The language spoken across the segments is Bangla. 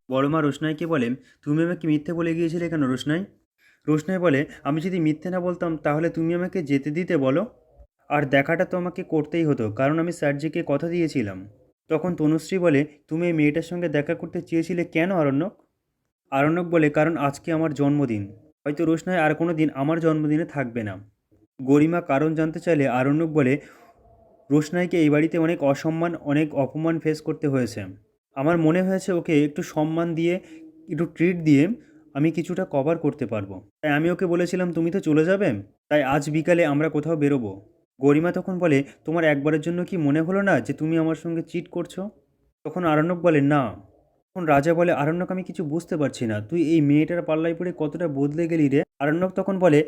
বড় মা রোশনাইকে বলেন, তুমি আমাকে মিথ্যে বলে গিয়েছিলে কেন রোশনাই? রোশনাই বলে, আমি যদি মিথ্যে না বলতাম তাহলে তুমি আমাকে যেতে দিতে বলো? আর দেখাটা তো আমাকে করতেই হতো, কারণ আমি স্যারজিকে কথা দিয়েছিলাম। তখন তনুশ্রী বলে, তুমি এই মেয়েটার সঙ্গে দেখা করতে চেয়েছিলে কেন আরণ্যক? আরণ্যক বলে, কারণ আজকে আমার জন্মদিন। হয়তো রোশনাই আর কোনো দিন আমার জন্মদিনে থাকবে না। গরিমা কারণ জানতে চাইলে আরণ্যক বলে, রোশনাইকে এই বাড়িতে অনেক অসম্মান, অনেক অপমান ফেস করতে হয়েছে। আমার মনে হয়েছে ওকে একটু সম্মান দিয়ে, একটু ট্রিট দিয়ে আমি কিছুটা কভার করতে পারবো। তাই আমি ওকে বলেছিলাম, তুমি তো চলে যাবে, তাই আজ বিকালে আমরা কোথাও বেরোবো। গরিমা তখন বলে, তোমার একবারের জন্য কি মনে হলো না যে তুমি আমার সঙ্গে চিট করছো? তখন আরণ্যক বলে, না। তখন রাজা বলে, আরণ্যক, আমি কিছু বুঝতে পারছি না, তুই এই মেয়েটার পাল্লায় পড়ে কতটা বদলে গেলি রে। আরণ্যক তখন বলে,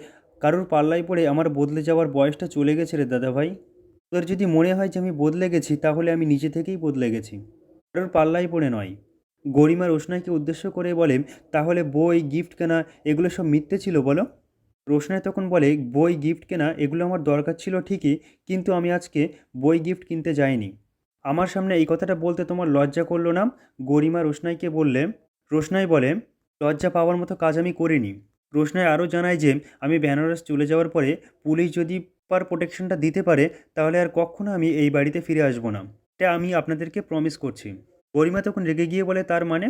কারোর পাল্লায় পড়ে আমার বদলে যাওয়ার বয়সটা চলে গেছে রে দাদা ভাই। তোর যদি মনে হয় যে আমি বদলে গেছি, তাহলে আমি নিজে থেকেই বদলে গেছি, কারোর পাল্লায় পড়ে নয়। গরিমা রোশনাইকে উদ্দেশ্য করে বলে, তাহলে বই, গিফট কেনা, এগুলো সব মিথ্যে ছিল বলো? রোশনাই তখন বলে, বই, গিফট কেনা এগুলো আমার দরকার ছিল ঠিকই, কিন্তু আমি আজকে বই গিফট কিনতে যাইনি। আমার সামনে এই কথাটা বলতে তোমার লজ্জা করলো না? গরিমা রোশনাইকে বললে। রোশনাই বলে, লজ্জা পাওয়ার মতো কাজ আমি করিনি। রোশনাই আরও জানায় যে, আমি বেনারস চলে যাওয়ার পরে পুলিশ যদি প্রোটেকশনটা দিতে পারে, তাহলে আর কখনো আমি এই বাড়িতে ফিরে আসবো না। এটা আমি আপনাদেরকে প্রমিস করছি। গরিমা তখন রেগে গিয়ে বলে, তার মানে?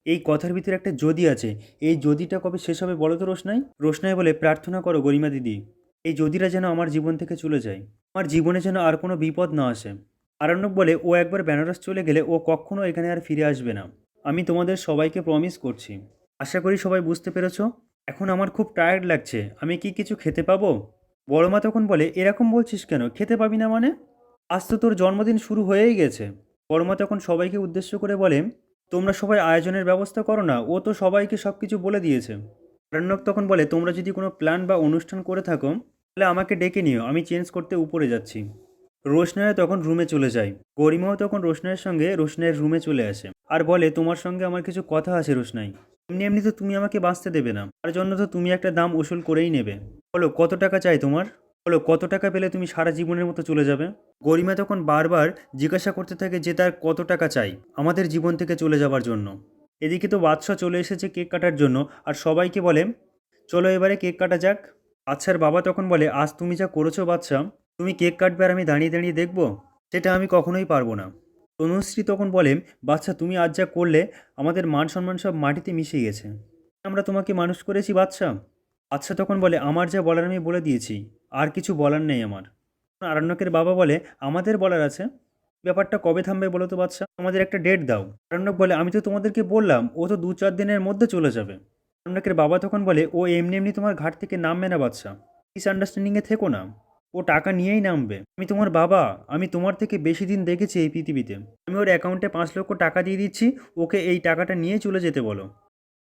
এই কথার ভিতরে একটা যদি আছে, এই যদিটা কবে শেষ হবে বলো তো রোশনাই? রোশনাই বলে, প্রার্থনা করো গরিমা দিদি, এই যদিটা যেন আমার জীবন থেকে চলে যায়, আমার জীবনে যেন আর কোনো বিপদ না আসে। আরণ্যক বলে, ও একবার বেনারস চলে গেলে ও কখনো এখানে আর ফিরে আসবে না। আমি তোমাদের সবাইকে প্রমিস করছি। আশা করি সবাই বুঝতে পেরেছো। এখন আমার খুব টায়ার্ড লাগছে, আমি কি কিছু খেতে পাবো? বড় মা তখন বলে, এরকম বলছিস কেন, খেতে পাবি না মানে? আজ তো তোর জন্মদিন শুরু হয়েই গেছে। বড় মা তখন সবাইকে উদ্দেশ্য করে বলে, তোমরা সবাই আয়োজনের ব্যবস্থা করো না, ও তো সবাইকে সব কিছু বলে দিয়েছে। আরণ্যক তখন বলে, তোমরা যদি কোনো প্ল্যান বা অনুষ্ঠান করে থাকো, তাহলে আমাকে ডেকে নিও, আমি চেঞ্জ করতে উপরে যাচ্ছি। রোশনাইও তখন রুমে চলে যায়। গরিমাও তখন রোশনাইয়ের সঙ্গে রোশনাইয়ের রুমে চলে আসে আর বলে, তোমার সঙ্গে আমার কিছু কথা আছে রোশনাই। এমনি এমনি তো তুমি আমাকে বাঁচতে দেবে না, তার জন্য তো তুমি একটা দাম উসুল করেই নেবে। বলো কত টাকা চাই তোমার? বলো কত টাকা পেলে তুমি সারা জীবনের মতো চলে যাবে? গরিমা তখন বারবার জিজ্ঞাসা করতে থাকে যে তার কত টাকা চাই আমাদের জীবন থেকে চলে যাবার জন্য। এদিকে তো বাদশা চলে এসেছে কেক কাটার জন্য, আর সবাইকে বলে, চলো এবারে কেক কাটা যাক। বাদশার বাবা তখন বলে, আজ তুমি যা করেছো বাদশা, তুমি কেক কাটবে আর আমি দাঁড়িয়ে দাঁড়িয়ে দেখবো? সেটা আমি কখনোই পারবো না। তনুশ্রী তখন বলে, বাচ্চা তুমি আজ যা করলে, আমাদের মান সম্মান সব মাটিতে মিশে গেছে। আমরা তোমাকে মানুষ করেছি বাচ্চা। বাচ্চা তখন বলে, আমার যা বলার আমি বলে দিয়েছি, আর কিছু বলার নেই আমার। আরণ্যকের বাবা বলে, আমাদের বলার আছে। ব্যাপারটা কবে থামবে বলো তো বাচ্চা, আমাদের একটা ডেট দাও। আরণ্যক বলে, আমি তো তোমাদেরকে বললাম ও তো 2-4 দিনের মধ্যে চলে যাবে। আরণ্যকের বাবা তখন বলে, ও এমনি এমনি তোমার ঘাট থেকে নামবে না বাচ্চা, মিসআন্ডারস্ট্যান্ডিংয়ে থেকো না। ও টাকা নিয়েই নামবে। আমি তোমার বাবা, আমি তোমার থেকে বেশি দিন দেখেছি এই পৃথিবীতে। আমি ওর অ্যাকাউন্টে 5 লক্ষ টাকা দিয়ে দিচ্ছি, ওকে এই টাকাটা নিয়ে চলে যেতে বলো।